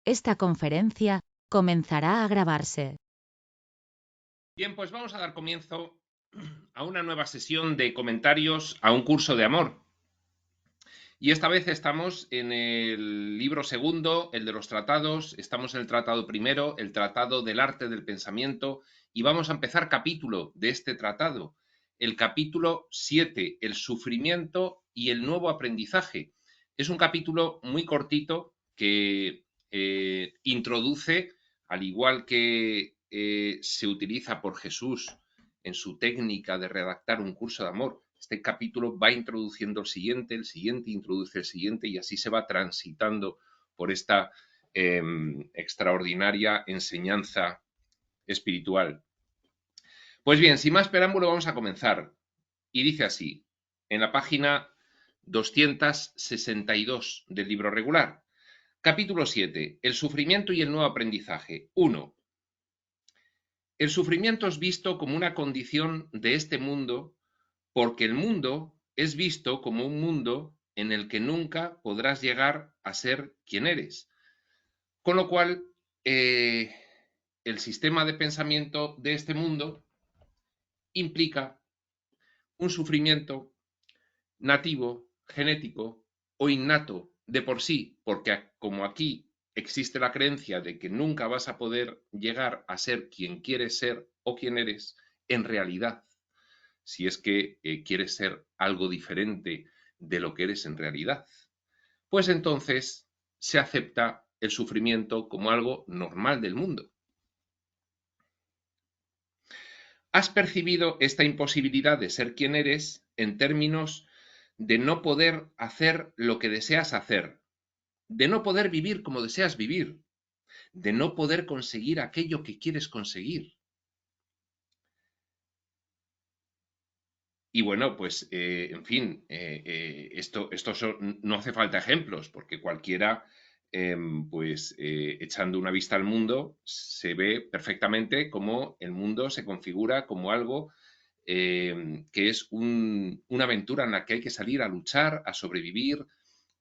Esta conferencia comenzará a grabarse. Bien, pues vamos a dar comienzo a una nueva sesión de comentarios a un curso de amor. Y esta vez estamos en el libro segundo, el de los tratados, estamos en el tratado primero, el tratado del arte del pensamiento, y vamos a empezar capítulo de este tratado, el capítulo 7, el sufrimiento y el nuevo aprendizaje. Es un capítulo muy cortito que introduce, al igual que se utiliza por Jesús en su técnica de redactar un curso de amor. Este capítulo va introduciendo el siguiente introduce el siguiente y así se va transitando por esta extraordinaria enseñanza espiritual. Pues bien, sin más preámbulo vamos a comenzar. Y dice así, en la página 262 del libro regular. Capítulo 7. El sufrimiento y el nuevo aprendizaje. 1. El sufrimiento es visto como una condición de este mundo porque el mundo es visto como un mundo en el que nunca podrás llegar a ser quien eres. Con lo cual, el sistema de pensamiento de este mundo implica un sufrimiento nativo, genético o innato de por sí, porque como aquí existe la creencia de que nunca vas a poder llegar a ser quien quieres ser o quien eres, en realidad, si es que quieres ser algo diferente de lo que eres en realidad, pues entonces se acepta el sufrimiento como algo normal del mundo. Has percibido esta imposibilidad de ser quien eres en términos de no poder hacer lo que deseas hacer, de no poder vivir como deseas vivir, de no poder conseguir aquello que quieres conseguir. Y bueno, pues, en fin, no hace falta ejemplos, porque cualquiera, pues, echando una vista al mundo, se ve perfectamente cómo el mundo se configura como algo que es una aventura en la que hay que salir a luchar, a sobrevivir,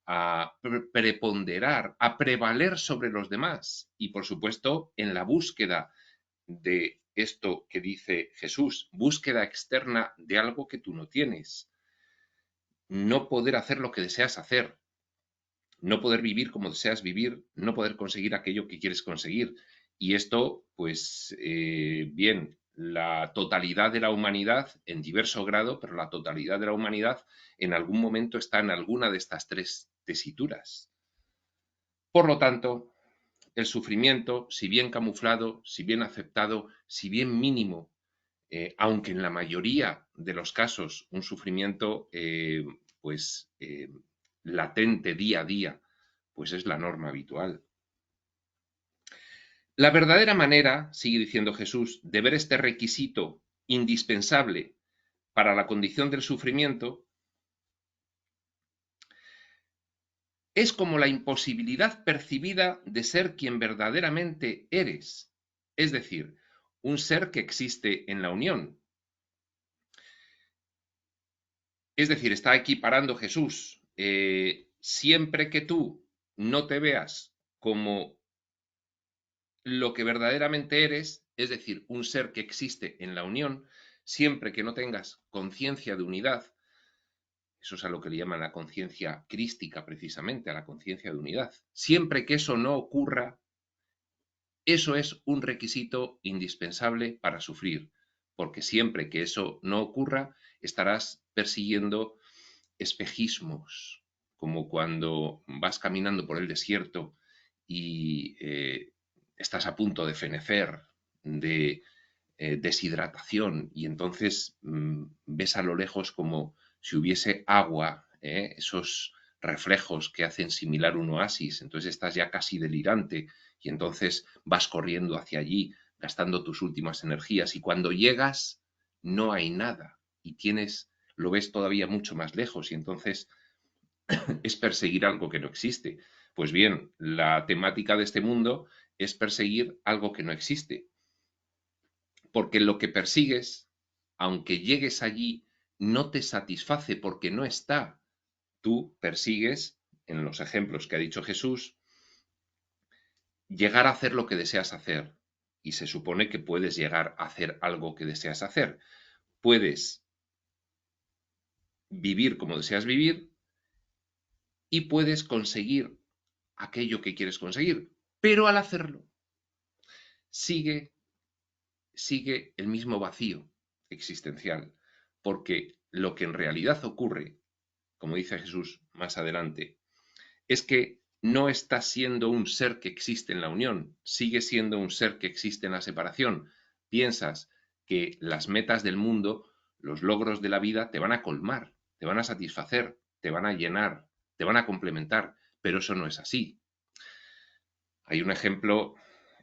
a preponderar, a prevaler sobre los demás y, por supuesto, en la búsqueda de esto que dice Jesús, búsqueda externa de algo que tú no tienes, no poder hacer lo que deseas hacer, no poder vivir como deseas vivir, no poder conseguir aquello que quieres conseguir. Y esto, pues, bien, la totalidad de la humanidad en diverso grado, pero la totalidad de la humanidad en algún momento está en alguna de estas tres tesituras. Por lo tanto, el sufrimiento, si bien camuflado, si bien aceptado, si bien mínimo, aunque en la mayoría de los casos un sufrimiento pues latente día a día, pues es la norma habitual. La verdadera manera, sigue diciendo Jesús, de ver este requisito indispensable para la condición del sufrimiento es como la imposibilidad percibida de ser quien verdaderamente eres, es decir, un ser que existe en la unión. Es decir, está equiparando Jesús. Siempre que tú no te veas como lo que verdaderamente eres, es decir, un ser que existe en la unión, siempre que no tengas conciencia de unidad, eso es a lo que le llaman la conciencia crística precisamente, a la conciencia de unidad, siempre que eso no ocurra, eso es un requisito indispensable para sufrir, porque siempre que eso no ocurra, estarás persiguiendo espejismos, como cuando vas caminando por el desierto y estás a punto de fenecer, de deshidratación, y entonces ves a lo lejos como si hubiese agua, esos reflejos que hacen similar un oasis, entonces estás ya casi delirante y entonces vas corriendo hacia allí, gastando tus últimas energías, y cuando llegas no hay nada y lo ves todavía mucho más lejos y entonces es perseguir algo que no existe. Pues bien, la temática de este mundo es perseguir algo que no existe, porque lo que persigues, aunque llegues allí, no te satisface porque no está. Tú persigues, en los ejemplos que ha dicho Jesús, llegar a hacer lo que deseas hacer. Y se supone que puedes llegar a hacer algo que deseas hacer. Puedes vivir como deseas vivir y puedes conseguir aquello que quieres conseguir. Pero al hacerlo, sigue el mismo vacío existencial. Porque lo que en realidad ocurre, como dice Jesús más adelante, es que no estás siendo un ser que existe en la unión, sigue siendo un ser que existe en la separación. Piensas que las metas del mundo, los logros de la vida te van a colmar, te van a satisfacer, te van a llenar, te van a complementar, pero eso no es así. Hay un ejemplo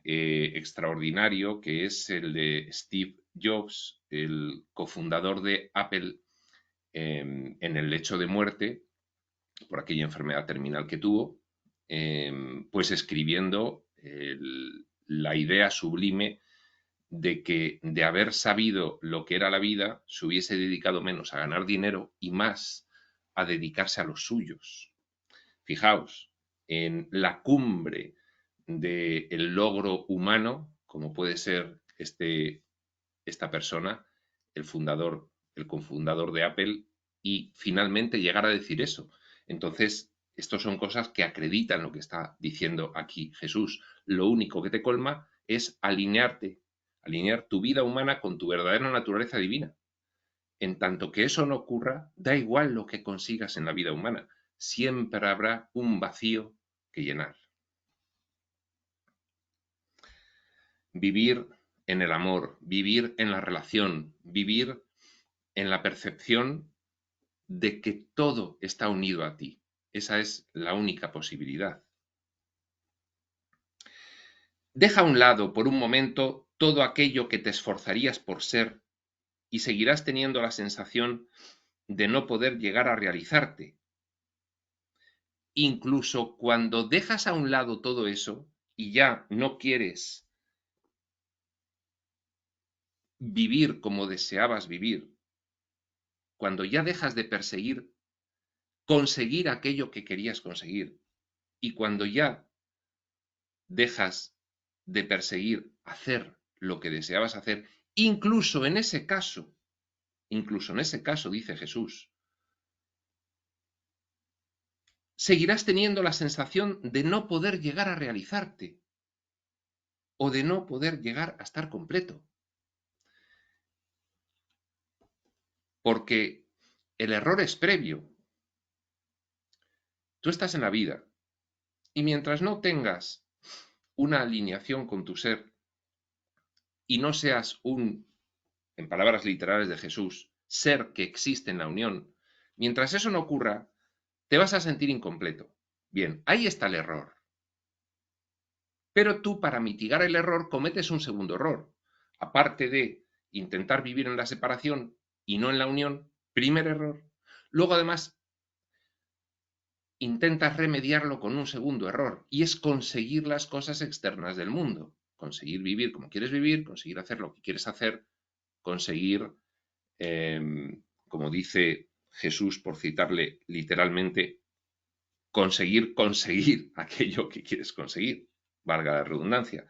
extraordinario que es el de Steve Jobs, el cofundador de Apple, en el lecho de muerte por aquella enfermedad terminal que tuvo, pues escribiendo la idea sublime de que de haber sabido lo que era la vida, se hubiese dedicado menos a ganar dinero y más a dedicarse a los suyos. Fijaos, en la cumbre del logro humano, como puede ser esta persona, el cofundador de Apple, y finalmente llegar a decir eso. Entonces, estas son cosas que acreditan lo que está diciendo aquí Jesús. Lo único que te colma es alinear tu vida humana con tu verdadera naturaleza divina. En tanto que eso no ocurra, da igual lo que consigas en la vida humana, siempre habrá un vacío que llenar. Vivir en el amor, vivir en la relación, vivir en la percepción de que todo está unido a ti. Esa es la única posibilidad. Deja a un lado por un momento todo aquello que te esforzarías por ser y seguirás teniendo la sensación de no poder llegar a realizarte. Incluso cuando dejas a un lado todo eso y ya no quieres vivir como deseabas vivir, cuando ya dejas de perseguir conseguir aquello que querías conseguir y cuando ya dejas de perseguir hacer lo que deseabas hacer, incluso en ese caso, dice Jesús, seguirás teniendo la sensación de no poder llegar a realizarte o de no poder llegar a estar completo. Porque el error es previo. Tú estás en la vida y mientras no tengas una alineación con tu ser y no seas en palabras literales de Jesús, ser que existe en la unión, mientras eso no ocurra, te vas a sentir incompleto. Bien, ahí está el error. Pero tú, para mitigar el error, cometes un segundo error. Aparte de intentar vivir en la separación y no en la unión, primer error. Luego, además, intentas remediarlo con un segundo error, y es conseguir las cosas externas del mundo. Conseguir vivir como quieres vivir, conseguir hacer lo que quieres hacer, conseguir, como dice Jesús, por citarle literalmente, conseguir aquello que quieres conseguir, valga la redundancia.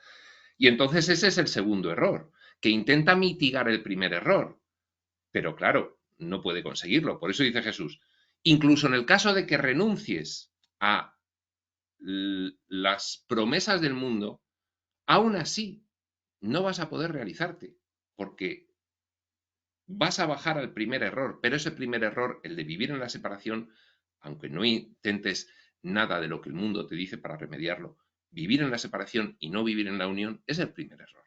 Y entonces ese es el segundo error, que intenta mitigar el primer error, pero claro, no puede conseguirlo. Por eso dice Jesús, incluso en el caso de que renuncies a las promesas del mundo, aún así no vas a poder realizarte, porque vas a bajar al primer error, pero ese primer error, el de vivir en la separación, aunque no intentes nada de lo que el mundo te dice para remediarlo, vivir en la separación y no vivir en la unión es el primer error.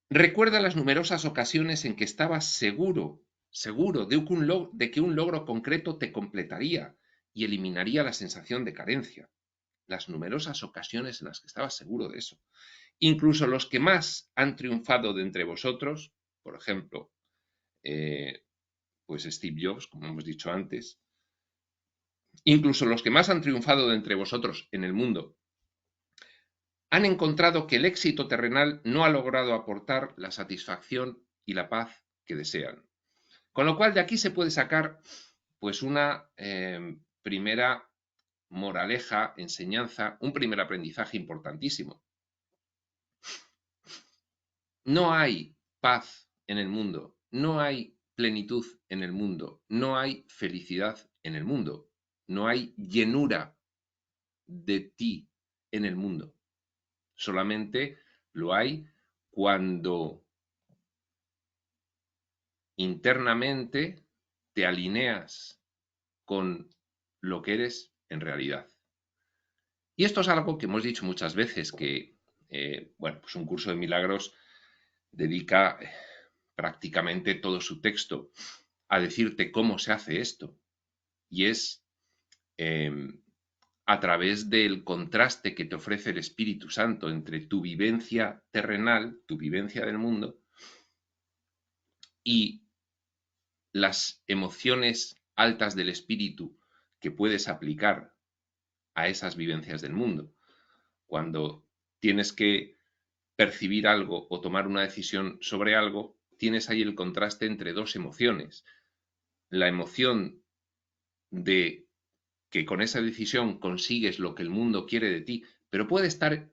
Recuerda las numerosas ocasiones en que estabas seguro de que un logro concreto te completaría y eliminaría la sensación de carencia. Las numerosas ocasiones en las que estabas seguro de eso. Incluso los que más han triunfado de entre vosotros, por ejemplo, pues Steve Jobs, como hemos dicho antes, incluso los que más han triunfado de entre vosotros en el mundo, han encontrado que el éxito terrenal no ha logrado aportar la satisfacción y la paz que desean. Con lo cual, de aquí se puede sacar pues una primera moraleja, enseñanza, un primer aprendizaje importantísimo. No hay paz en el mundo, no hay plenitud en el mundo, no hay felicidad en el mundo, no hay llenura de ti en el mundo. Solamente lo hay cuando internamente te alineas con lo que eres en realidad. Y esto es algo que hemos dicho muchas veces, que bueno, pues un curso de milagros dedica prácticamente todo su texto a decirte cómo se hace esto. Y es a través del contraste que te ofrece el Espíritu Santo entre tu vivencia terrenal, tu vivencia del mundo, y las emociones altas del espíritu que puedes aplicar a esas vivencias del mundo. Cuando tienes que percibir algo o tomar una decisión sobre algo, tienes ahí el contraste entre dos emociones. La emoción de que con esa decisión consigues lo que el mundo quiere de ti, pero puede estar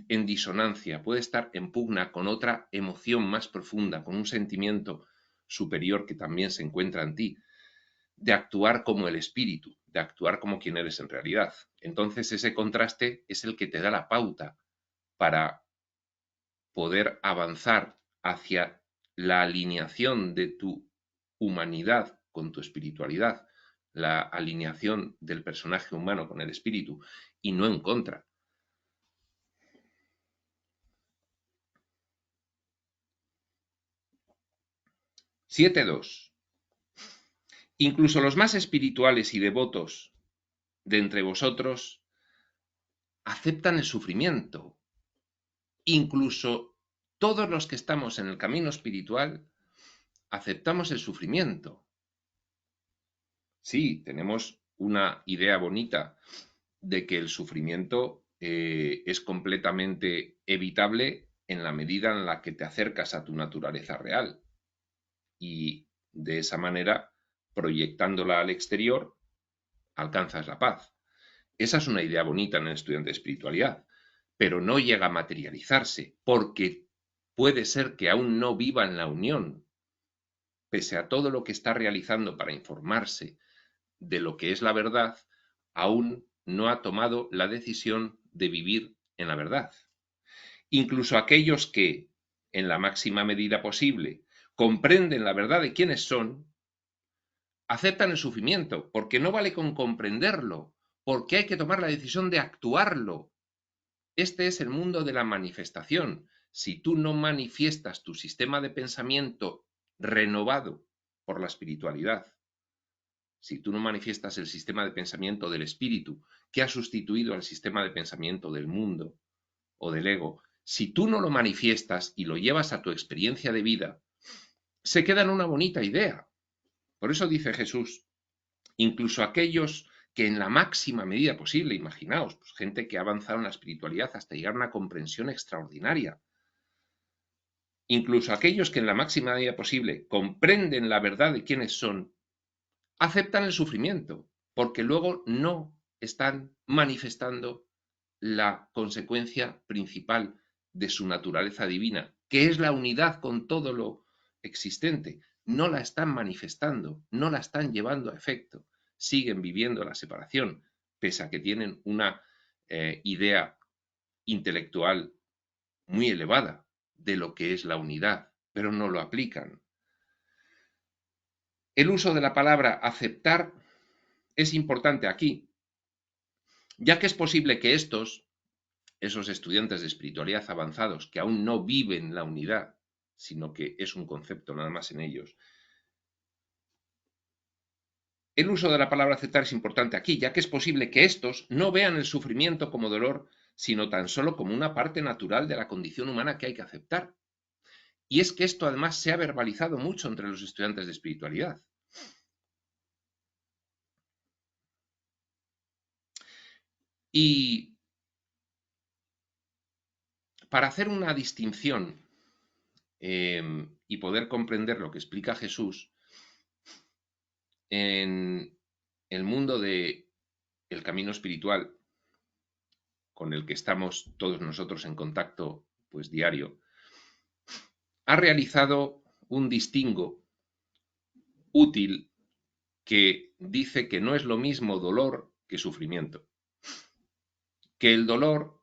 en disonancia, puede estar en pugna con otra emoción más profunda, con un sentimiento superior que también se encuentra en ti, de actuar como el espíritu, de actuar como quien eres en realidad. Entonces ese contraste es el que te da la pauta para poder avanzar hacia la alineación de tu humanidad con tu espiritualidad, la alineación del personaje humano con el espíritu, y no en contra. Siete dos. Incluso los más espirituales y devotos de entre vosotros aceptan el sufrimiento. Incluso todos los que estamos en el camino espiritual aceptamos el sufrimiento. Sí, tenemos una idea bonita de que el sufrimiento es completamente evitable en la medida en la que te acercas a tu naturaleza real. Y de esa manera, proyectándola al exterior, alcanzas la paz. Esa es una idea bonita en el estudiante de espiritualidad, pero no llega a materializarse porque puede ser que aún no viva en la unión, pese a todo lo que está realizando para informarse de lo que es la verdad, aún no ha tomado la decisión de vivir en la verdad. Incluso aquellos que, en la máxima medida posible, comprenden la verdad de quiénes son, aceptan el sufrimiento, porque no vale con comprenderlo, porque hay que tomar la decisión de actuarlo. Este es el mundo de la manifestación. Si tú no manifiestas tu sistema de pensamiento renovado por la espiritualidad, si tú no manifiestas el sistema de pensamiento del espíritu que ha sustituido al sistema de pensamiento del mundo o del ego, si tú no lo manifiestas y lo llevas a tu experiencia de vida, se queda en una bonita idea. Por eso dice Jesús, incluso aquellos que en la máxima medida posible, imaginaos, pues gente que ha avanzado en la espiritualidad hasta llegar a una comprensión extraordinaria, incluso aquellos que en la máxima medida posible comprenden la verdad de quiénes son, aceptan el sufrimiento, porque luego no están manifestando la consecuencia principal de su naturaleza divina, que es la unidad con todo lo existente. No la están manifestando, no la están llevando a efecto, siguen viviendo la separación, pese a que tienen una idea intelectual muy elevada de lo que es la unidad, pero no lo aplican. El uso de la palabra aceptar es importante aquí, ya que es posible que esos estudiantes de espiritualidad avanzados que aún no viven la unidad, sino que es un concepto nada más en ellos, el uso de la palabra aceptar es importante aquí, ya que es posible que estos no vean el sufrimiento como dolor, sino tan solo como una parte natural de la condición humana que hay que aceptar. Y es que esto además se ha verbalizado mucho entre los estudiantes de espiritualidad. Y para hacer una distinción y poder comprender lo que explica Jesús, en el mundo del camino espiritual, con el que estamos todos nosotros en contacto pues diario, ha realizado un distingo útil que dice que no es lo mismo dolor que sufrimiento, que el dolor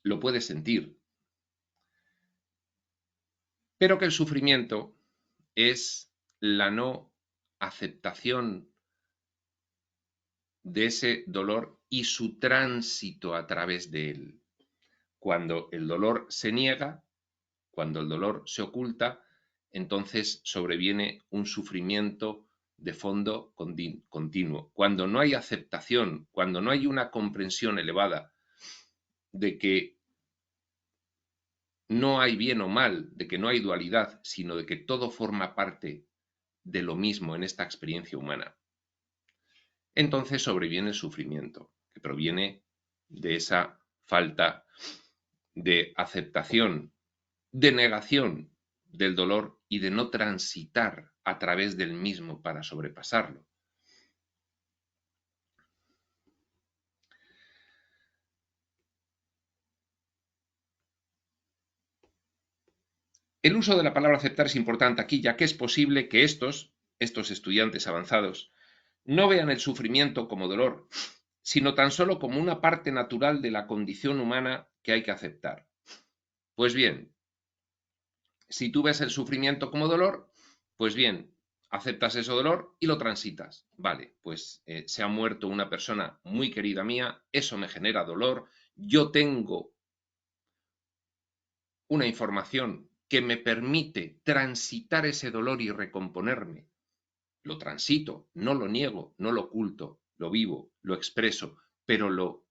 lo puedes sentir, pero que el sufrimiento es la no aceptación de ese dolor y su tránsito a través de él. Cuando el dolor se niega, cuando el dolor se oculta, entonces sobreviene un sufrimiento de fondo continuo. Cuando no hay aceptación, cuando no hay una comprensión elevada de que no hay bien o mal, de que no hay dualidad, sino de que todo forma parte de lo mismo en esta experiencia humana, entonces sobreviene el sufrimiento, que proviene de esa falta de aceptación, de negación del dolor y de no transitar a través del mismo para sobrepasarlo. El uso de la palabra aceptar es importante aquí, ya que es posible que estos estudiantes avanzados no vean el sufrimiento como dolor, sino tan solo como una parte natural de la condición humana que hay que aceptar. Pues bien, si tú ves el sufrimiento como dolor, pues bien, aceptas ese dolor y lo transitas. Vale, pues se ha muerto una persona muy querida mía, eso me genera dolor, yo tengo una información que me permite transitar ese dolor y recomponerme. Lo transito, no lo niego, no lo oculto, lo vivo, lo expreso, pero lo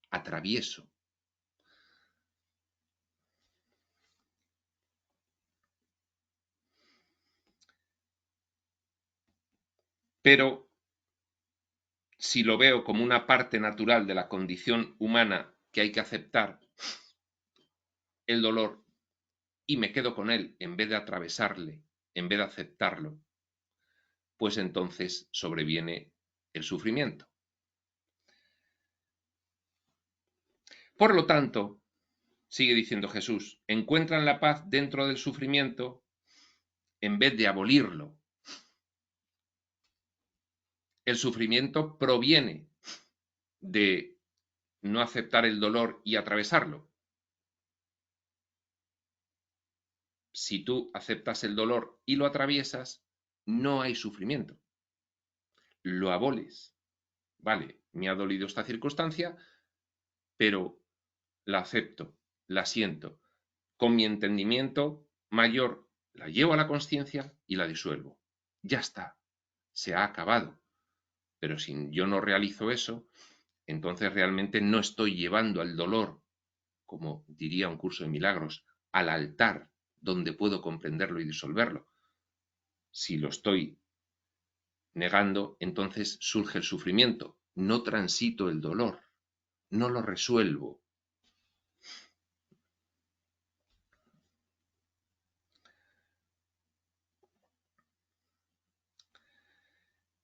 atravieso. Pero si lo veo como una parte natural de la condición humana que hay que aceptar, el dolor, y me quedo con él en vez de atravesarle, en vez de aceptarlo, pues entonces sobreviene el sufrimiento. Por lo tanto, sigue diciendo Jesús, encuentran la paz dentro del sufrimiento en vez de abolirlo. El sufrimiento proviene de no aceptar el dolor y atravesarlo. Si tú aceptas el dolor y lo atraviesas, no hay sufrimiento. Lo aboles. Vale, me ha dolido esta circunstancia, pero la acepto, la siento. Con mi entendimiento mayor la llevo a la consciencia y la disuelvo. Ya está, se ha acabado. Pero si yo no realizo eso, entonces realmente no estoy llevando al dolor, como diría un curso de milagros, al altar donde puedo comprenderlo y disolverlo. Si lo estoy negando, entonces surge el sufrimiento. No transito el dolor, no lo resuelvo.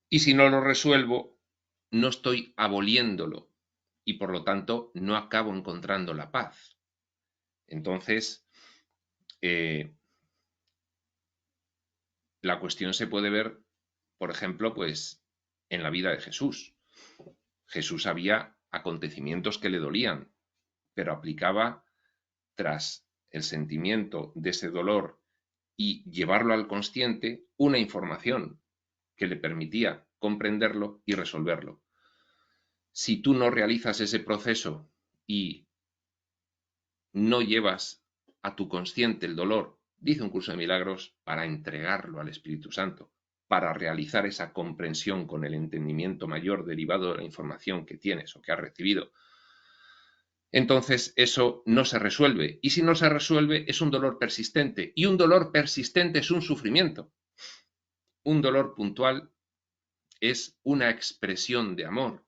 Y si no lo resuelvo, no estoy aboliéndolo y por lo tanto no acabo encontrando la paz. Entonces, la cuestión se puede ver, por ejemplo, pues en la vida de Jesús. Jesús había acontecimientos que le dolían, pero aplicaba, tras el sentimiento de ese dolor y llevarlo al consciente, una información que le permitía comprenderlo y resolverlo. Si tú no realizas ese proceso y no llevas a tu consciente el dolor, dice un curso de milagros, para entregarlo al Espíritu Santo, para realizar esa comprensión con el entendimiento mayor derivado de la información que tienes o que has recibido, entonces eso no se resuelve. Y si no se resuelve, es un dolor persistente. Y un dolor persistente es un sufrimiento. Un dolor puntual es una expresión de amor.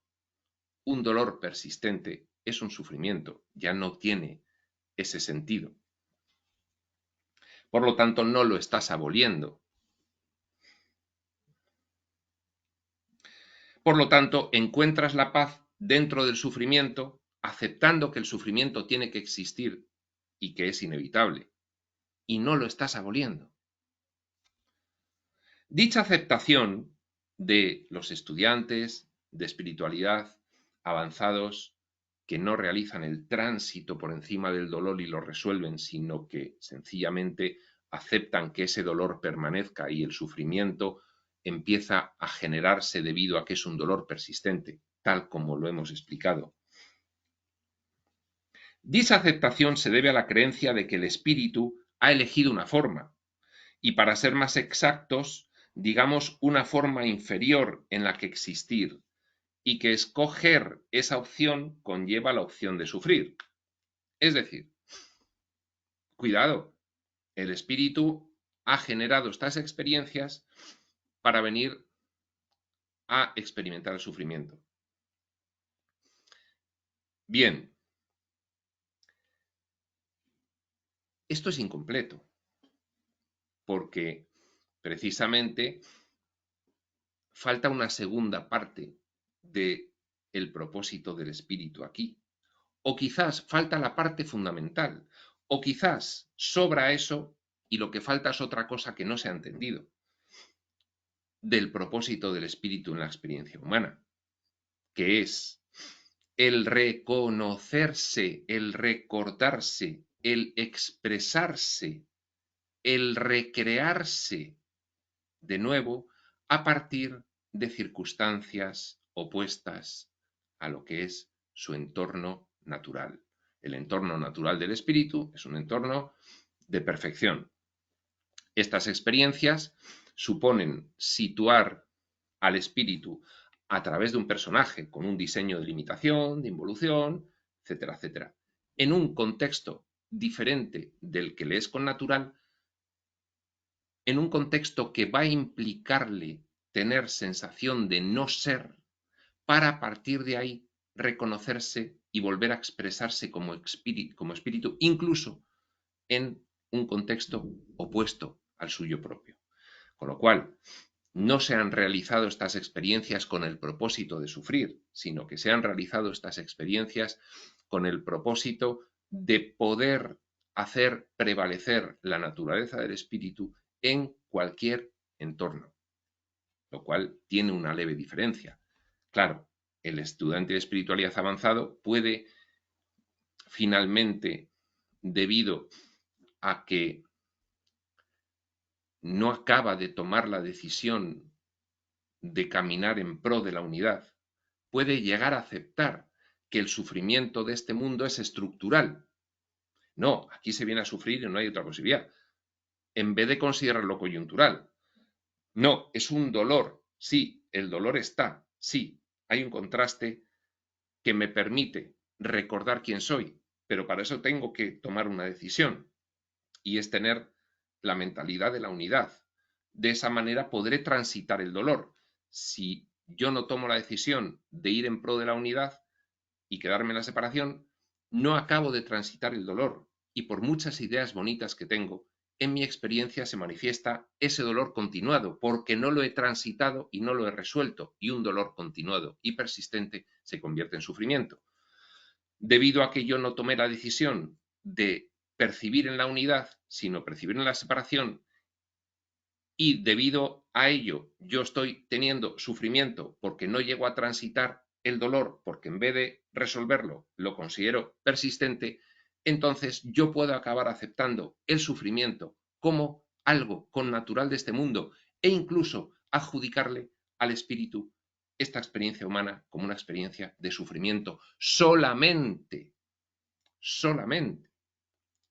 Un dolor persistente es un sufrimiento. Ya no tiene ese sentido. Por lo tanto, no lo estás aboliendo. Por lo tanto, encuentras la paz dentro del sufrimiento, aceptando que el sufrimiento tiene que existir y que es inevitable, y no lo estás aboliendo. Dicha aceptación de los estudiantes de espiritualidad avanzados que no realizan el tránsito por encima del dolor y lo resuelven, sino que sencillamente aceptan que ese dolor permanezca y el sufrimiento empieza a generarse debido a que es un dolor persistente, tal como lo hemos explicado. Dicha aceptación se debe a la creencia de que el espíritu ha elegido una forma, y para ser más exactos, digamos una forma inferior en la que existir, y que escoger esa opción conlleva la opción de sufrir. Es decir, cuidado, el espíritu ha generado estas experiencias para venir a experimentar el sufrimiento. Bien, esto es incompleto, porque precisamente falta una segunda parte del propósito del espíritu aquí. O quizás falta la parte fundamental, o quizás sobra eso y lo que falta es otra cosa que no se ha entendido del propósito del espíritu en la experiencia humana, que es el reconocerse, el recordarse, el expresarse, el recrearse de nuevo a partir de circunstancias opuestas a lo que es su entorno natural. El entorno natural del espíritu es un entorno de perfección. Estas experiencias suponen situar al espíritu a través de un personaje con un diseño de limitación, de involución, etcétera, etcétera, en un contexto diferente del que le es connatural, en un contexto que va a implicarle tener sensación de no ser, para a partir de ahí reconocerse y volver a expresarse como espíritu, incluso en un contexto opuesto al suyo propio. Con lo cual, no se han realizado estas experiencias con el propósito de sufrir, sino que se han realizado estas experiencias con el propósito de poder hacer prevalecer la naturaleza del espíritu en cualquier entorno, lo cual tiene una leve diferencia. Claro, el estudiante de espiritualidad avanzado puede finalmente, debido a que no acaba de tomar la decisión de caminar en pro de la unidad, puede llegar a aceptar que el sufrimiento de este mundo es estructural. No, aquí se viene a sufrir y no hay otra posibilidad. En vez de considerarlo coyuntural. No, es un dolor. Sí, el dolor está. Sí, hay un contraste que me permite recordar quién soy, pero para eso tengo que tomar una decisión y es tener la mentalidad de la unidad. De esa manera podré transitar el dolor. Si yo no tomo la decisión de ir en pro de la unidad y quedarme en la separación, no acabo de transitar el dolor y por muchas ideas bonitas que tengo, en mi experiencia se manifiesta ese dolor continuado porque no lo he transitado y no lo he resuelto y un dolor continuado y persistente se convierte en sufrimiento. Debido a que yo no tomé la decisión de percibir en la unidad, sino percibir en la separación, y debido a ello yo estoy teniendo sufrimiento porque no llego a transitar el dolor, porque en vez de resolverlo lo considero persistente, entonces yo puedo acabar aceptando el sufrimiento como algo connatural de este mundo e incluso adjudicarle al espíritu esta experiencia humana como una experiencia de sufrimiento solamente, solamente.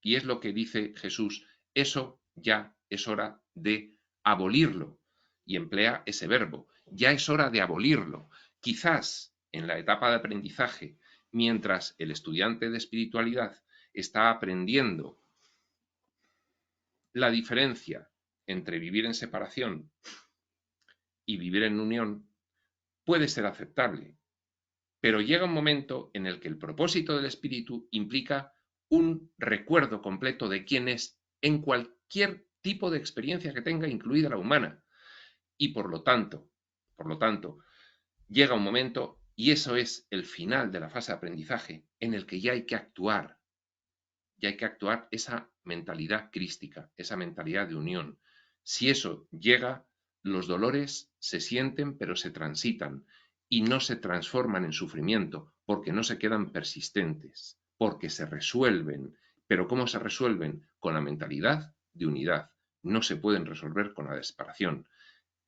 Y es lo que dice Jesús, eso ya es hora de abolirlo. Y emplea ese verbo, ya es hora de abolirlo. Quizás en la etapa de aprendizaje, mientras el estudiante de espiritualidad está aprendiendo la diferencia entre vivir en separación y vivir en unión, puede ser aceptable. Pero llega un momento en el que el propósito del espíritu implica un recuerdo completo de quién es en cualquier tipo de experiencia que tenga, incluida la humana. Y por lo tanto, llega un momento, y eso es el final de la fase de aprendizaje, en el que ya hay que actuar esa mentalidad crística, esa mentalidad de unión. Si eso llega, los dolores se sienten pero se transitan y no se transforman en sufrimiento porque no se quedan persistentes, porque se resuelven. Pero ¿cómo se resuelven? Con la mentalidad de unidad. No se pueden resolver con la separación.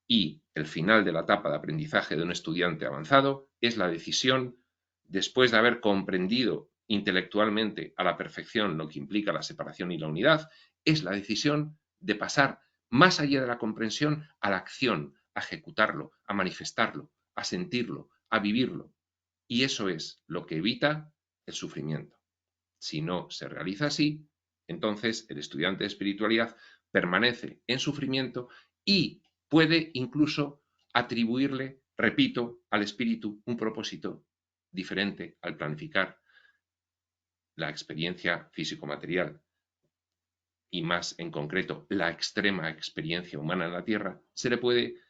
Y el final de la etapa de aprendizaje de un estudiante avanzado es la decisión, después de haber comprendido intelectualmente a la perfección lo que implica la separación y la unidad, es la decisión de pasar más allá de la comprensión a la acción, a ejecutarlo, a manifestarlo, a sentirlo, a vivirlo. Y eso es lo que evita el sufrimiento. Si no se realiza así, entonces el estudiante de espiritualidad permanece en sufrimiento y puede incluso atribuirle, repito, al espíritu un propósito diferente al planificar la experiencia físico-material y más en concreto la extrema experiencia humana en la Tierra, se le puede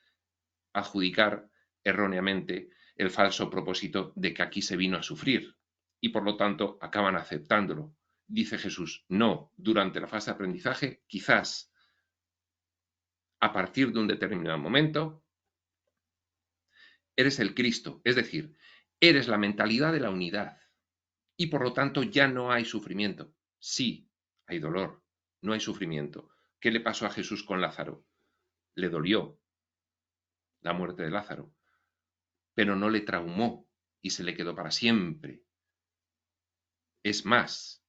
adjudicar erróneamente el falso propósito de que aquí se vino a sufrir y por lo tanto acaban aceptándolo. Dice Jesús, no, durante la fase de aprendizaje, quizás a partir de un determinado momento, eres el Cristo, es decir, eres la mentalidad de la unidad y por lo tanto ya no hay sufrimiento. Sí, hay dolor, no hay sufrimiento. ¿Qué le pasó a Jesús con Lázaro? Le dolió la muerte de Lázaro, pero no le traumó y se le quedó para siempre. Es más,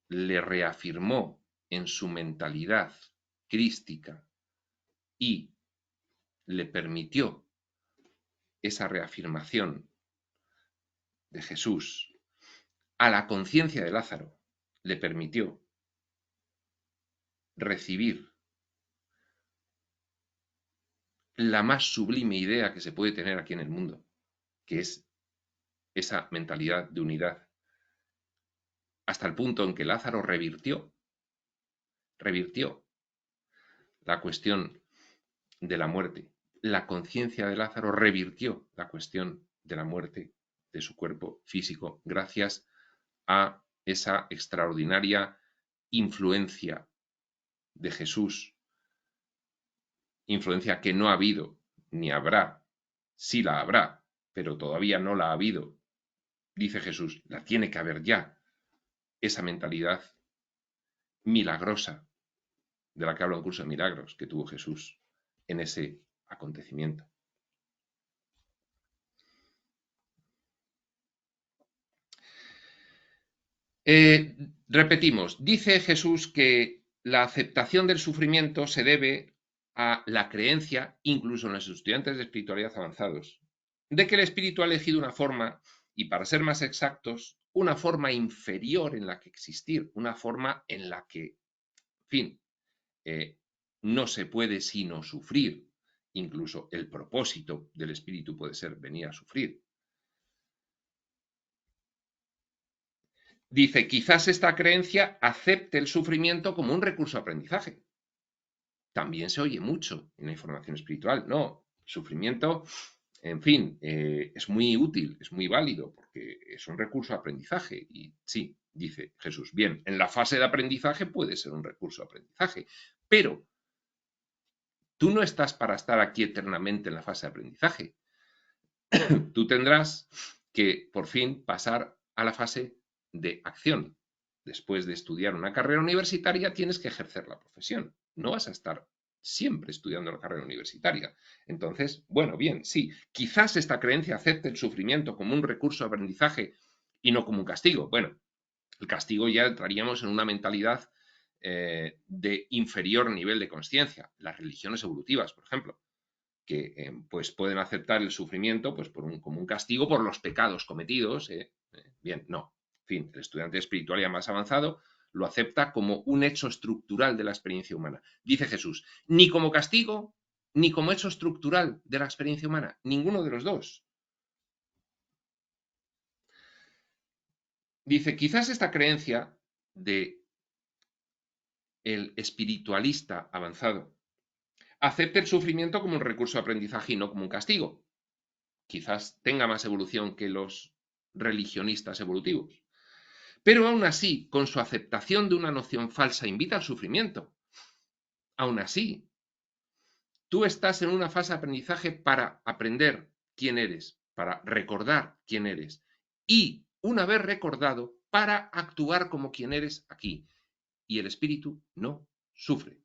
le reafirmó en su mentalidad crística y le permitió esa reafirmación de Jesús a la conciencia de Lázaro, le permitió recibir la más sublime idea que se puede tener aquí en el mundo, que es esa mentalidad de unidad, hasta el punto en que Lázaro revirtió la cuestión de la muerte. La conciencia de Lázaro revirtió la cuestión de la muerte de su cuerpo físico gracias a esa extraordinaria influencia de Jesús, influencia que no ha habido ni habrá, sí la habrá, pero todavía no la ha habido. Dice Jesús, la tiene que haber ya, esa mentalidad milagrosa de la que habla un curso de milagros que tuvo Jesús en ese acontecimiento. Repetimos, dice Jesús que la aceptación del sufrimiento se debe a la creencia, incluso en los estudiantes de espiritualidad avanzados, de que el espíritu ha elegido una forma, y para ser más exactos, una forma inferior en la que existir, una forma en la que, en fin, no se puede sino sufrir. Incluso el propósito del espíritu puede ser venir a sufrir. Dice, quizás esta creencia acepte el sufrimiento como un recurso de aprendizaje. También se oye mucho en la información espiritual. No, el sufrimiento, en fin, es muy útil, es muy válido, porque es un recurso de aprendizaje. Y sí, dice Jesús, bien, en la fase de aprendizaje puede ser un recurso de aprendizaje, pero tú no estás para estar aquí eternamente en la fase de aprendizaje. Tú tendrás que, por fin, pasar a la fase de acción. Después de estudiar una carrera universitaria, tienes que ejercer la profesión. No vas a estar siempre estudiando la carrera universitaria. Entonces, bueno, bien, sí, quizás esta creencia acepte el sufrimiento como un recurso de aprendizaje y no como un castigo. Bueno, el castigo ya entraríamos en una mentalidad de inferior nivel de conciencia. Las religiones evolutivas, por ejemplo, que pues pueden aceptar el sufrimiento pues como un castigo por los pecados cometidos. Bien, no. En fin, el estudiante espiritual ya más avanzado lo acepta como un hecho estructural de la experiencia humana. Dice Jesús, ni como castigo, ni como hecho estructural de la experiencia humana, ninguno de los dos. Dice, quizás esta creencia de el espiritualista avanzado acepte el sufrimiento como un recurso de aprendizaje y no como un castigo. Quizás tenga más evolución que los religionistas evolutivos. Pero aún así, con su aceptación de una noción falsa, invita al sufrimiento. Aún así, tú estás en una fase de aprendizaje para aprender quién eres, para recordar quién eres. Y, una vez recordado, para actuar como quien eres aquí. Y el espíritu no sufre.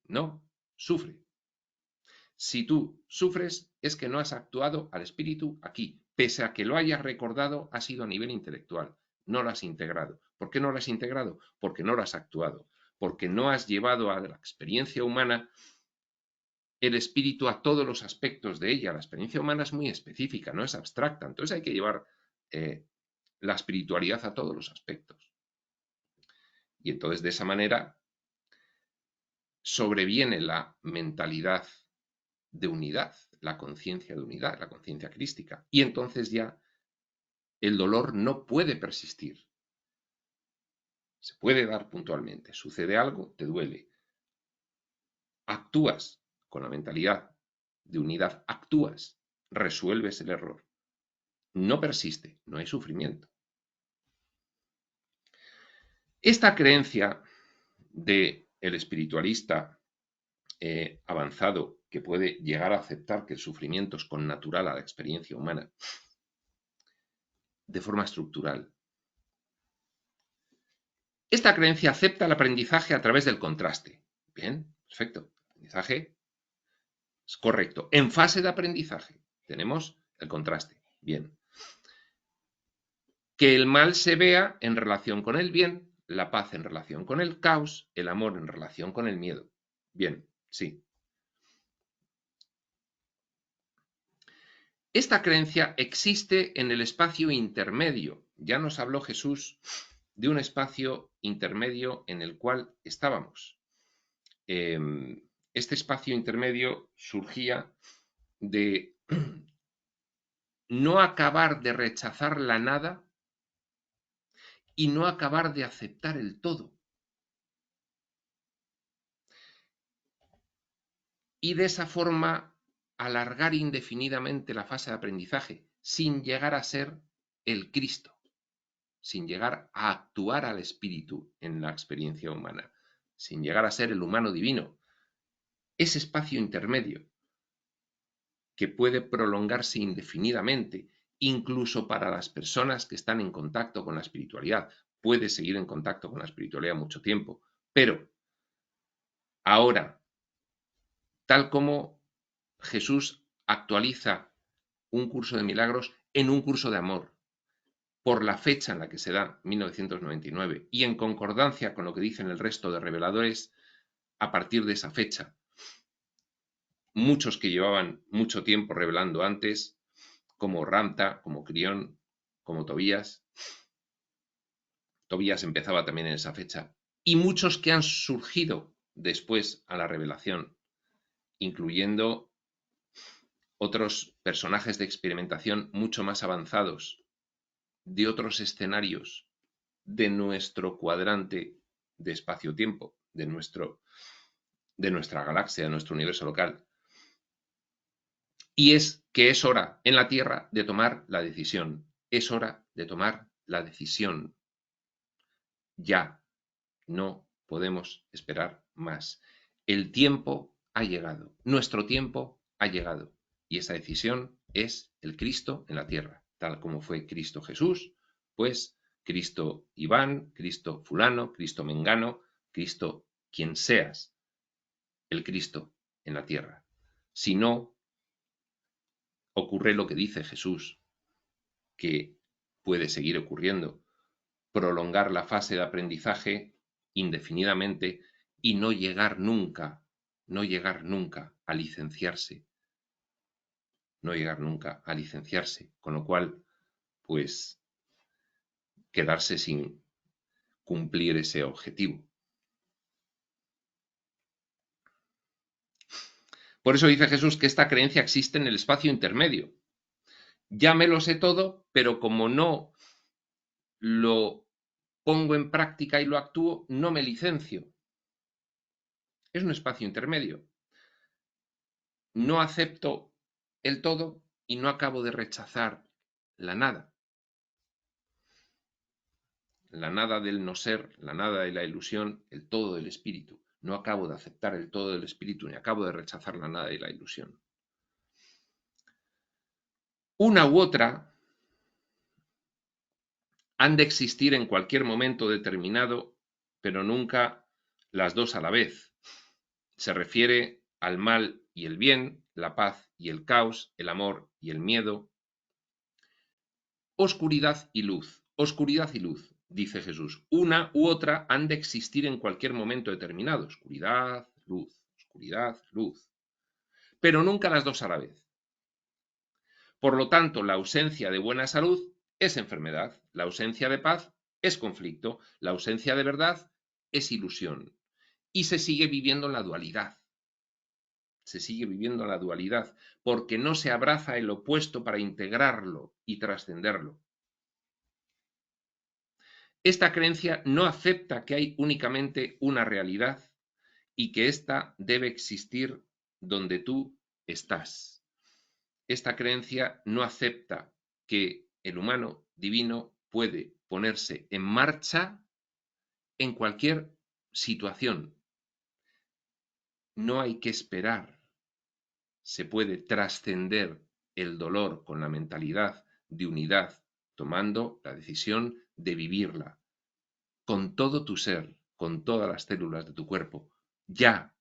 No sufre. Si tú sufres, es que no has actuado al espíritu aquí. Pese a que lo hayas recordado, ha sido a nivel intelectual. No lo has integrado. ¿Por qué no lo has integrado? Porque no lo has actuado. Porque no has llevado a la experiencia humana el espíritu a todos los aspectos de ella. La experiencia humana es muy específica, no es abstracta. Entonces hay que llevar la espiritualidad a todos los aspectos. Y entonces de esa manera sobreviene la mentalidad de unidad, la conciencia de unidad, la conciencia crística. Y entonces ya el dolor no puede persistir. Se puede dar puntualmente. Sucede algo, te duele. Actúas con la mentalidad de unidad, actúas, resuelves el error. No persiste, no hay sufrimiento. Esta creencia del espiritualista avanzado que puede llegar a aceptar que el sufrimiento es connatural a la experiencia humana de forma estructural. Esta creencia acepta el aprendizaje a través del contraste. Bien, perfecto. Aprendizaje es correcto. En fase de aprendizaje tenemos el contraste. Bien. Que el mal se vea en relación con el bien, la paz en relación con el caos, el amor en relación con el miedo. Bien, sí. Esta creencia existe en el espacio intermedio. Ya nos habló Jesús de un espacio intermedio en el cual estábamos. Este espacio intermedio surgía de no acabar de rechazar la nada y no acabar de aceptar el todo. Y de esa forma alargar indefinidamente la fase de aprendizaje sin llegar a ser el Cristo, sin llegar a actuar al espíritu en la experiencia humana, sin llegar a ser el humano divino. Ese espacio intermedio que puede prolongarse indefinidamente, incluso para las personas que están en contacto con la espiritualidad. Puede seguir en contacto con la espiritualidad mucho tiempo, pero ahora, tal como Jesús actualiza un curso de milagros en un curso de amor, por la fecha en la que se da, 1999, y en concordancia con lo que dicen el resto de reveladores, a partir de esa fecha. Muchos que llevaban mucho tiempo revelando antes, como Ramta, como Crión, como Tobías. Tobías empezaba también en esa fecha. Y muchos que han surgido después a la revelación, incluyendo otros personajes de experimentación mucho más avanzados, de otros escenarios de nuestro cuadrante de espacio-tiempo, de nuestra galaxia, de nuestro universo local. Y es que es hora en la Tierra de tomar la decisión. Es hora de tomar la decisión. Ya. No podemos esperar más. El tiempo ha llegado. Nuestro tiempo ha llegado. Y esa decisión es el Cristo en la tierra. Tal como fue Cristo Jesús, pues Cristo Iván, Cristo fulano, Cristo mengano, Cristo quien seas. El Cristo en la tierra. Si no, ocurre lo que dice Jesús, que puede seguir ocurriendo. Prolongar la fase de aprendizaje indefinidamente y no llegar nunca a licenciarse. No llegar nunca a licenciarse. Con lo cual, pues, quedarse sin cumplir ese objetivo. Por eso dice Jesús que esta creencia existe en el espacio intermedio. Ya me lo sé todo, pero como no lo pongo en práctica y lo actúo, no me licencio. Es un espacio intermedio. No acepto el todo y no acabo de rechazar la nada. La nada del no ser, la nada de la ilusión, el todo del espíritu. No acabo de aceptar el todo del espíritu ni acabo de rechazar la nada y la ilusión. Una u otra han de existir en cualquier momento determinado, pero nunca las dos a la vez. Se refiere al mal y el bien, la paz y el caos, el amor y el miedo. Oscuridad y luz, dice Jesús. Una u otra han de existir en cualquier momento determinado. Oscuridad, luz. Pero nunca las dos a la vez. Por lo tanto, la ausencia de buena salud es enfermedad, la ausencia de paz es conflicto, la ausencia de verdad es ilusión. Y se sigue viviendo la dualidad. Se sigue viviendo la dualidad porque no se abraza el opuesto para integrarlo y trascenderlo. Esta creencia no acepta que hay únicamente una realidad y que ésta debe existir donde tú estás. Esta creencia no acepta que el humano divino puede ponerse en marcha en cualquier situación. No hay que esperar. Se puede trascender el dolor con la mentalidad de unidad, tomando la decisión de vivirla con todo tu ser, con todas las células de tu cuerpo. Ya,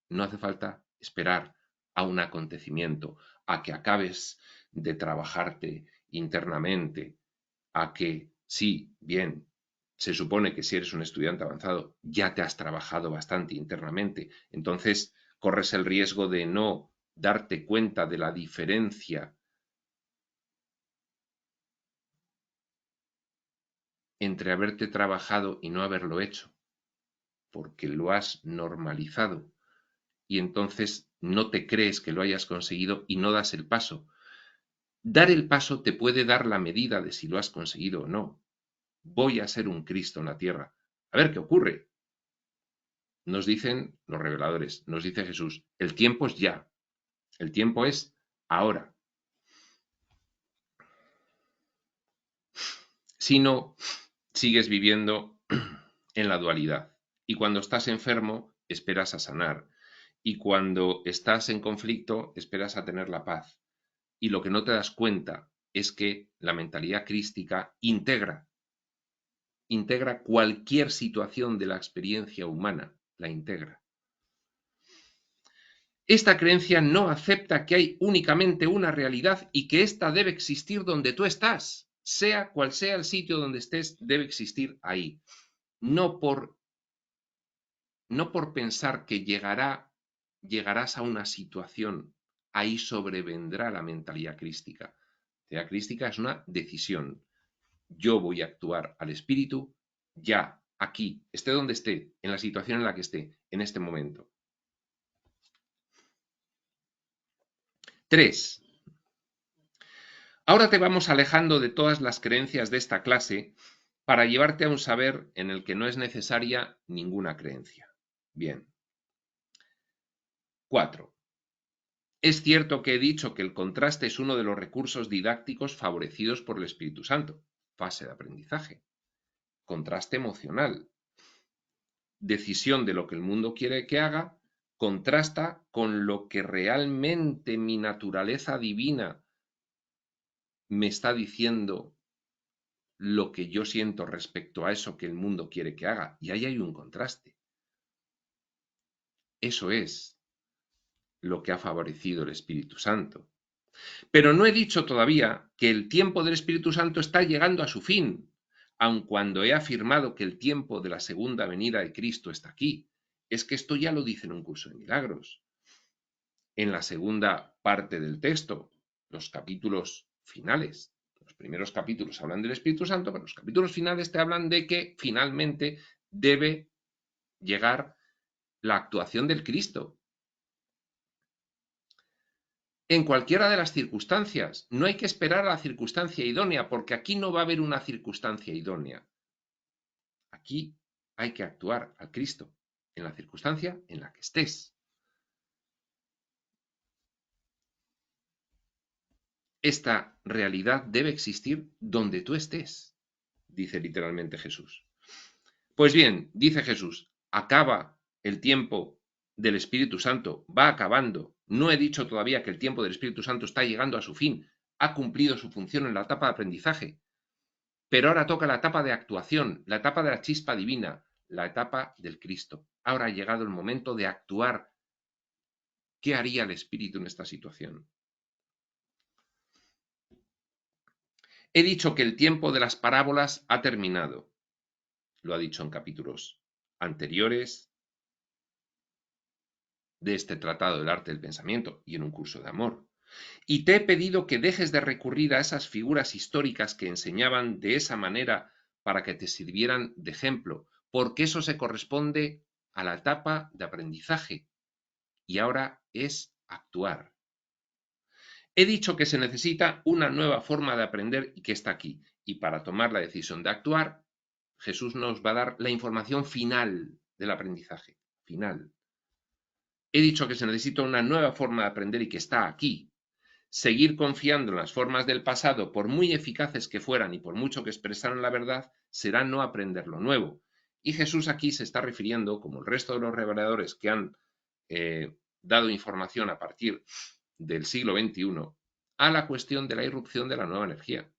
no hace falta esperar a un acontecimiento, a que acabes de trabajarte internamente, a que, sí, bien, se supone que si eres un estudiante avanzado, ya te has trabajado bastante internamente, entonces corres el riesgo de no darte cuenta de la diferencia entre haberte trabajado y no haberlo hecho, porque lo has normalizado y entonces no te crees que lo hayas conseguido y no das el paso. Dar el paso te puede dar la medida de si lo has conseguido o no. Voy a ser un Cristo en la tierra. A ver qué ocurre. Nos dicen los reveladores, nos dice Jesús, el tiempo es ya, el tiempo es ahora. Si no, sigues viviendo en la dualidad. Y cuando estás enfermo, esperas a sanar. Y cuando estás en conflicto, esperas a tener la paz. Y lo que no te das cuenta es que la mentalidad crística integra cualquier situación de la experiencia humana, la integra. Esta creencia no acepta que hay únicamente una realidad y que ésta debe existir donde tú estás. Sea cual sea el sitio donde estés, debe existir ahí. No por pensar que llegarás a una situación, ahí sobrevendrá la mentalidad crística. La mentalidad crística es una decisión. Yo voy a actuar al espíritu ya, aquí, esté donde esté, en la situación en la que esté, en este momento. 3. Ahora te vamos alejando de todas las creencias de esta clase para llevarte a un saber en el que no es necesaria ninguna creencia. Bien. 4. Es cierto que he dicho que el contraste es uno de los recursos didácticos favorecidos por el Espíritu Santo. Fase de aprendizaje. Contraste emocional. Decisión de lo que el mundo quiere que haga, contrasta con lo que realmente mi naturaleza divina me está diciendo lo que yo siento respecto a eso que el mundo quiere que haga. Y ahí hay un contraste. Eso es lo que ha favorecido el Espíritu Santo. Pero no he dicho todavía que el tiempo del Espíritu Santo está llegando a su fin, aun cuando he afirmado que el tiempo de la segunda venida de Cristo está aquí. Es que esto ya lo dice en un curso de milagros. En la segunda parte del texto, los capítulos finales. Los primeros capítulos hablan del Espíritu Santo, pero los capítulos finales te hablan de que finalmente debe llegar la actuación del Cristo. En cualquiera de las circunstancias. No hay que esperar a la circunstancia idónea, porque aquí no va a haber una circunstancia idónea. Aquí hay que actuar al Cristo. en la circunstancia en la que estés. Esta realidad debe existir donde tú estés, dice literalmente Jesús. Pues bien, dice Jesús, acaba el tiempo del Espíritu Santo, va acabando. No he dicho todavía que el tiempo del Espíritu Santo está llegando a su fin, ha cumplido su función en la etapa de aprendizaje. Pero ahora toca la etapa de actuación, la etapa de la chispa divina, la etapa del Cristo. Ahora ha llegado el momento de actuar. ¿Qué haría el Espíritu en esta situación? He dicho que el tiempo de las parábolas ha terminado. Lo ha dicho en capítulos anteriores de este tratado del arte del pensamiento y en un curso de amor. Y te he pedido que dejes de recurrir a esas figuras históricas que enseñaban de esa manera para que te sirvieran de ejemplo, porque eso se corresponde a la etapa de aprendizaje y ahora es actuar. He dicho que se necesita una nueva forma de aprender y que está aquí. Y para tomar la decisión de actuar, Jesús nos va a dar la información final del aprendizaje. Final. He dicho que se necesita una nueva forma de aprender y que está aquí. Seguir confiando en las formas del pasado, por muy eficaces que fueran y por mucho que expresaran la verdad, será no aprender lo nuevo. Y Jesús aquí se está refiriendo, como el resto de los reveladores que han dado información a partir del siglo XXI, a la cuestión de la irrupción de la nueva energía.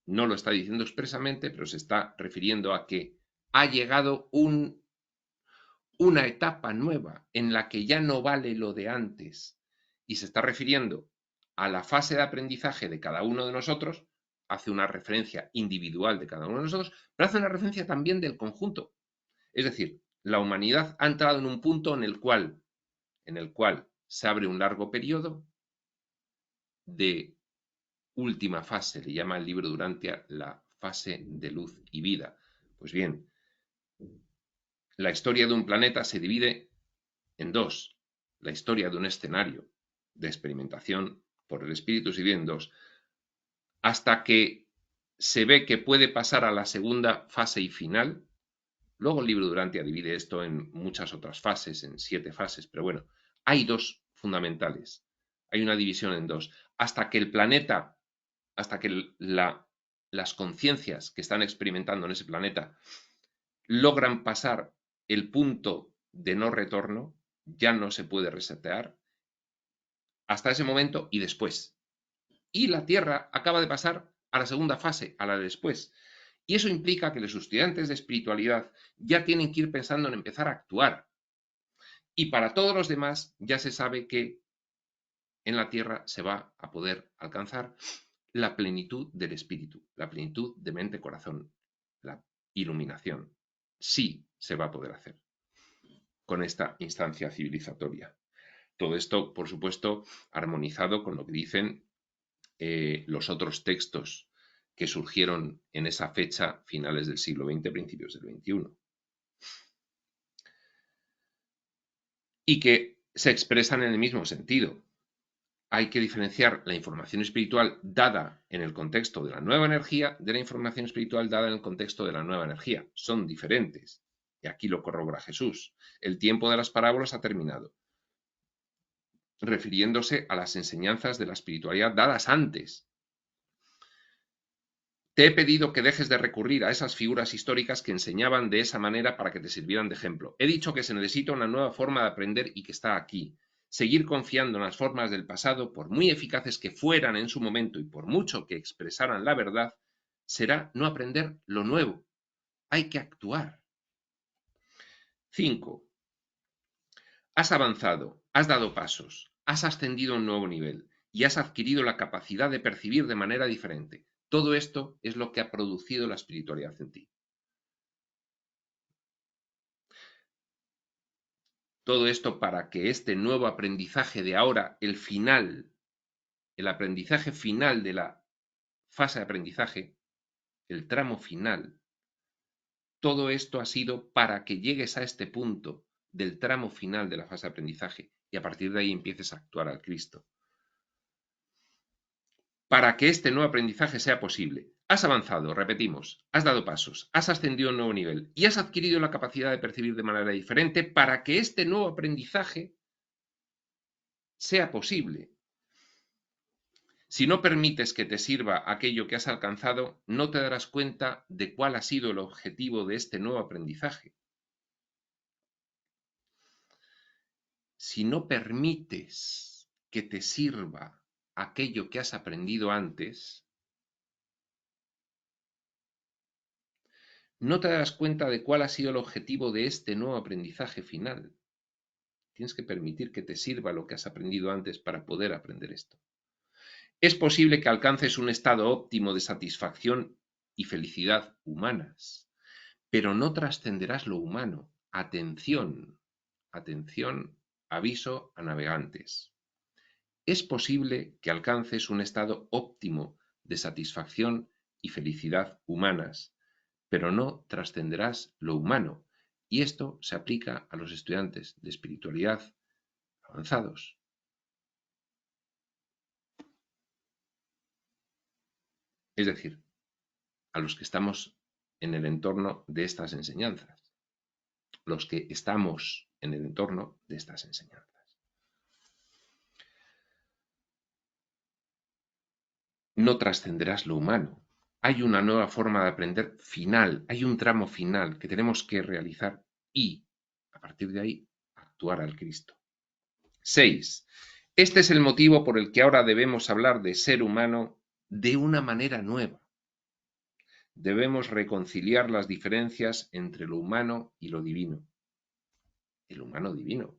No lo está diciendo expresamente, pero se está refiriendo a que ha llegado una etapa nueva en la que ya no vale lo de antes. Y se está refiriendo a la fase de aprendizaje de cada uno de nosotros, hace una referencia individual de cada uno de nosotros, pero hace una referencia también del conjunto. Es decir, la humanidad ha entrado en un punto en el cual se abre un largo periodo de última fase, le llama el libro Durantia la fase de luz y vida. Pues bien, la historia de un planeta se divide en dos. La historia de un escenario de experimentación por el espíritu se divide en dos. Hasta que se ve que puede pasar a la segunda fase y final. Luego el libro Durantia divide esto en muchas otras fases, en 7 fases, pero bueno, hay dos fundamentales. Hay una división en dos. Hasta que el planeta, hasta que las conciencias que están experimentando en ese planeta logran pasar el punto de no retorno, ya no se puede resetear, hasta ese momento y después. Y la Tierra acaba de pasar a la segunda fase, a la de después. Y eso implica que los estudiantes de espiritualidad ya tienen que ir pensando en empezar a actuar. Y para todos los demás ya se sabe que en la Tierra se va a poder alcanzar la plenitud del espíritu, la plenitud de mente-corazón, la iluminación. Sí se va a poder hacer con esta instancia civilizatoria. Todo esto, por supuesto, armonizado con lo que dicen los otros textos que surgieron en esa fecha, finales del siglo XX, principios del XXI. Y que se expresan en el mismo sentido. Hay que diferenciar la información espiritual dada en el contexto de la nueva energía de la información espiritual dada en el contexto de la nueva energía. Son diferentes. Y aquí lo corrobora Jesús. El tiempo de las parábolas ha terminado, refiriéndose a las enseñanzas de la espiritualidad dadas antes. Te he pedido que dejes de recurrir a esas figuras históricas que enseñaban de esa manera para que te sirvieran de ejemplo. He dicho que se necesita una nueva forma de aprender y que está aquí. Seguir confiando en las formas del pasado, por muy eficaces que fueran en su momento y por mucho que expresaran la verdad, será no aprender lo nuevo. Hay que actuar. 5. Has avanzado, has dado pasos, has ascendido a un nuevo nivel y has adquirido la capacidad de percibir de manera diferente. Todo esto es lo que ha producido la espiritualidad en ti. Todo esto para que este nuevo aprendizaje de ahora, el aprendizaje final de la fase de aprendizaje, el tramo final, todo esto ha sido para que llegues a este punto del tramo final de la fase de aprendizaje y a partir de ahí empieces a actuar al Cristo. Para que este nuevo aprendizaje sea posible, Has avanzado, repetimos, has dado pasos, has ascendido a un nuevo nivel y has adquirido la capacidad de percibir de manera diferente para que este nuevo aprendizaje sea posible. Si no permites que te sirva aquello que has alcanzado, no te darás cuenta de cuál ha sido el objetivo de este nuevo aprendizaje. Si no permites que te sirva aquello que has aprendido antes, no te darás cuenta de cuál ha sido el objetivo de este nuevo aprendizaje final. Tienes que permitir que te sirva lo que has aprendido antes para poder aprender esto. Es posible que alcances un estado óptimo de satisfacción y felicidad humanas, pero no trascenderás lo humano. Atención, atención, aviso a navegantes. Es posible que alcances un estado óptimo de satisfacción y felicidad humanas, pero no trascenderás lo humano. Y esto se aplica a los estudiantes de espiritualidad avanzados. Es decir, a los que estamos en el entorno de estas enseñanzas. Los que estamos en el entorno de estas enseñanzas. No trascenderás lo humano. Hay una nueva forma de aprender final, hay un tramo final que tenemos que realizar y, a partir de ahí, actuar al Cristo. 6. Este es el motivo por el que ahora debemos hablar de ser humano de una manera nueva. Debemos reconciliar las diferencias entre lo humano y lo divino. El humano divino,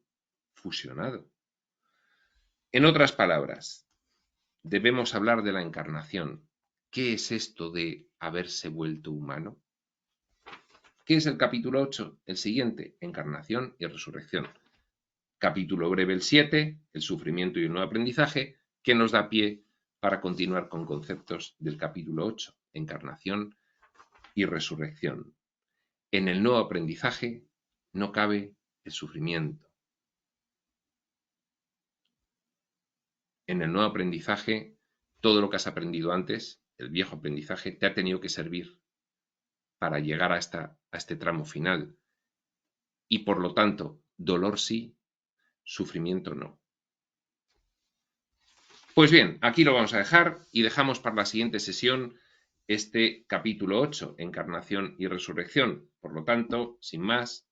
fusionado. En otras palabras, debemos hablar de la encarnación. ¿Qué es esto de haberse vuelto humano? ¿Qué es el capítulo 8? El siguiente, encarnación y resurrección. Capítulo breve el 7, el sufrimiento y el nuevo aprendizaje, que nos da pie para continuar con conceptos del capítulo 8, encarnación y resurrección. En el nuevo aprendizaje no cabe el sufrimiento. En el nuevo aprendizaje, todo lo que has aprendido antes, el viejo aprendizaje, te ha tenido que servir para llegar a este tramo final. Y por lo tanto, dolor sí, sufrimiento no. Pues bien, aquí lo vamos a dejar y dejamos para la siguiente sesión este capítulo 8, encarnación y resurrección. Por lo tanto, sin más,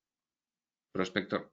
Prospector.